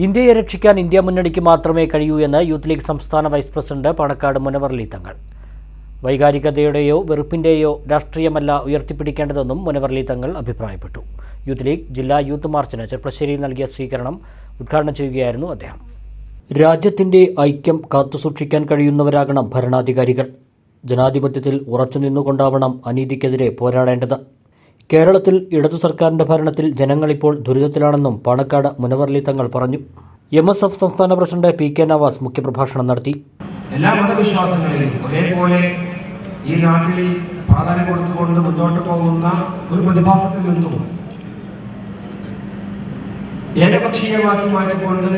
ഇന്ത്യയെ രക്ഷിക്കാൻ ഇന്ത്യ മുന്നണിക്ക് മാത്രമേ കഴിയൂ എന്ന് യൂത്ത് ലീഗ് സംസ്ഥാന വൈസ് പ്രസിഡന്റ് പാണക്കാട് മുനവർ അലി തങ്ങൾ. വൈകാരികതയുടെയോ വെറുപ്പിന്റെയോ രാഷ്ട്രീയമല്ല ഉയർത്തിപ്പിടിക്കേണ്ടതെന്നും മുനവർ അലി തങ്ങൾ അഭിപ്രായപ്പെട്ടു. യൂത്ത് ലീഗ് ജില്ലാ യൂത്ത് മാർച്ചിന് ചെർപ്പശ്ശേരിയിൽ നൽകിയ സ്വീകരണം ഉദ്ഘാടനം ചെയ്യുകയായിരുന്നു അദ്ദേഹം. രാജ്യത്തിന്റെ ഐക്യം കാത്തുസൂക്ഷിക്കാൻ കഴിയുന്നവരാകണം ഭരണാധികാരികൾ. ജനാധിപത്യത്തിൽ ഉറച്ചുനിന്നുകൊണ്ടാവണം അനീതിക്കെതിരെ പോരാടേണ്ടത്. കേരളത്തിൽ ഇടതു സർക്കാരിന്റെ ഭരണത്തിൽ ജനങ്ങളിപ്പോൾ ദുരിതത്തിലാണെന്നും പാണക്കാട് മുനവർ അലി തങ്ങൾ പറഞ്ഞു. MSF സംസ്ഥാന പ്രസിഡന്റ് PK നവാസ് മുഖ്യപ്രഭാഷണം നടത്തി. എല്ലാ മതവിശ്വാസങ്ങളിലും ഒരേപോലെ ഈ നാട്ടിൽ പ്രാധാന്യം കൊടുത്തുകൊണ്ട് മുന്നോട്ട് പോകുന്ന ഒരു പ്രതിഭാസത്തിൽ നിന്നും ഏകപക്ഷീയമാക്കി മാറ്റിക്കൊണ്ട്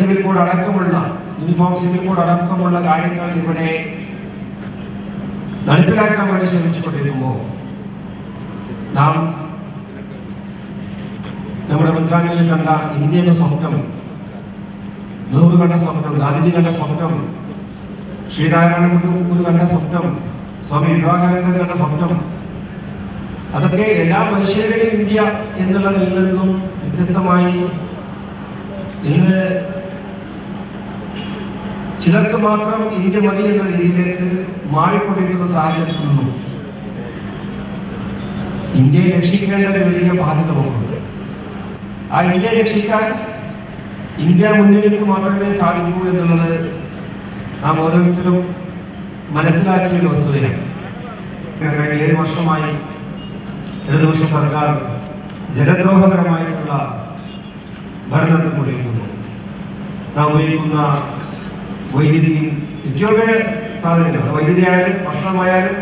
സിവിൽ കോഡ് അടക്കമുള്ള യൂണിഫോം സിവിൽ കോഡ് അടക്കമുള്ള കാര്യങ്ങൾ ഇവിടെ നടപ്പിലാക്കാൻ വേണ്ടി ശ്രമിച്ചുകൊണ്ടിരിക്കുമ്പോൾ നാം നമ്മുടെ മുൻഗാമികളിൽ കണ്ട ഇന്ത്യയുടെ സ്വപ്നം, നെഹ്റു കണ്ട സ്വപ്നം, ഗാന്ധിജി കണ്ട സ്വപ്നം, ശ്രീനാരായണ ഗുരു കണ്ട സ്വപ്നം, സ്വാമി വിവേകാനന്ദൻ കണ്ട സ്വപ്നം, അതൊക്കെ എല്ലാ മനുഷ്യരുടെയും ഇന്ത്യ എന്നുള്ളതിൽ നിന്നും വ്യത്യസ്തമായി ഇന്ന് ചിലർക്ക് മാത്രം ഇന്ത്യ മതി എന്ന രീതിയിലേക്ക് മാറിക്കൊണ്ടിരിക്കുന്ന സാഹചര്യത്തിൽ നിന്നും ഇന്ത്യയെ രക്ഷിക്കേണ്ട ഒരു വലിയ ബാധ്യത നമുക്കുണ്ട്. ആ ഇന്ത്യയെ രക്ഷിക്കാൻ ഇന്ത്യ മുന്നണിക്ക് മാത്രമേ സാധിക്കൂ എന്നുള്ളത് നാം ഓരോരുത്തരും മനസ്സിലാക്കിയ ഒരു വസ്തുതയാണ്. 7 വർഷമായി ഇടതുപക്ഷ സർക്കാർ ജനദ്രോഹപരമായിട്ടുള്ള ഭരണം നടത്തിക്കൊണ്ടിരിക്കുന്നു. നാം ഉപയോഗിക്കുന്ന വൈദ്യുതിയും നിത്യോപയോഗ സാധനങ്ങൾ, വൈദ്യുതിയായാലും ഭക്ഷണമായാലും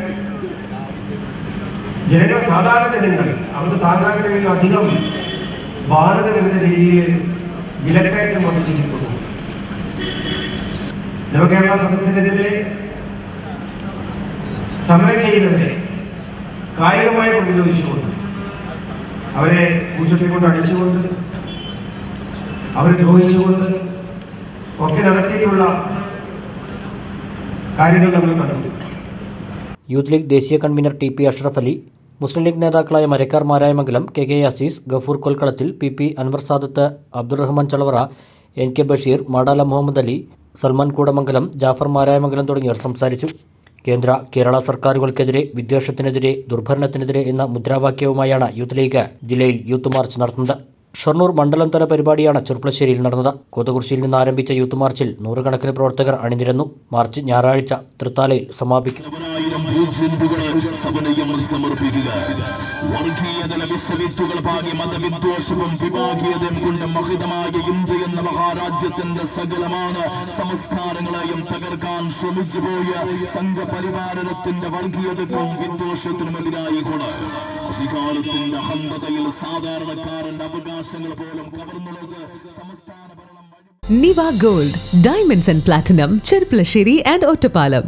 ജനങ്ങൾ, സാധാരണ ജനങ്ങൾ അവർക്ക് താങ്ങാൻ കഴിയുന്ന അധികം ബാധ്യത വരുന്ന രീതിയിൽ വിലക്കയറ്റം വർദ്ധിച്ചിരിക്കുന്നു. നവകേരള സദസ്സിനെതിരെ സമരം ചെയ്യുന്നവരെ കായികമായി പ്രതിരോധിച്ചുകൊണ്ട്, അവരെ കൂച്ചട്ടിക്കൊണ്ട് അടിച്ചുകൊണ്ട്, അവരെ ദ്രോഹിച്ചുകൊണ്ട് ഒക്കെ നടത്തിയിട്ടുള്ള കാര്യങ്ങൾ നമ്മൾ കണ്ടു. യൂത്ത് ലീഗ് ദേശീയ കൺവീനർ TP അഷ്റഫ് അലി, മുസ്ലിം ലീഗ് നേതാക്കളായ Marakkar Marayamangalam, KK Azeez, Gafoor കൊൽക്കളത്തിൽ, PP Anwar Sadath, Abdurahman Chalavara, NK Basheer, Madala Muhammad Ali, Salman Koodamangalam, Jafar Marayamangalam തുടങ്ങിയവർ സംസാരിച്ചു. കേരള സർക്കാരുകൾക്കെതിരെ, വിദ്വേഷത്തിനെതിരെ, ദുർഭരണത്തിനെതിരെ എന്ന മുദ്രാവാക്യവുമായാണ് യൂത്ത് ലീഗ് ജില്ലയിൽ യൂത്ത് മാർച്ച് നടത്തുന്നത്. ഷൊർണൂർ മണ്ഡലം തല പരിപാടിയാണ് ചെർപ്പശ്ശേരിയിൽ നടന്നത്. കോതകുറിശ്ശിയിൽ നിന്ന് ആരംഭിച്ച യൂത്ത് മാർച്ചിൽ 100 കണക്കിന് പ്രവർത്തകർ അണിനിരന്നു. മാർച്ച് ഞായറാഴ്ച തൃത്താലയിൽ സമാപിക്കും. മതവിദ്വേഷവും വിഭാഗീയതയും കൊണ്ട് മഹിതമായ ഇന്ത്യ എന്ന മഹാരാജ്യത്തിന്റെ സകലമാണ് സംസ്കാരങ്ങളെയും തകർക്കാൻ ശ്രമിച്ചുപോയ സംഘപരിവാരത്തിന്റെ വർഗീയതക്കും വിദ്വേഷത്തിനുമെതിരായി കൊണ്ട് അധികാരത്തിന്റെ അഹന്തതയിൽ സാധാരണക്കാരന്റെ അവകാശങ്ങൾ പോലും കവർന്നുള്ളത് സംസ്ഥാന ഭരണം. Niva Gold, Diamonds and Platinum, Cherpulassery and Ottapalam.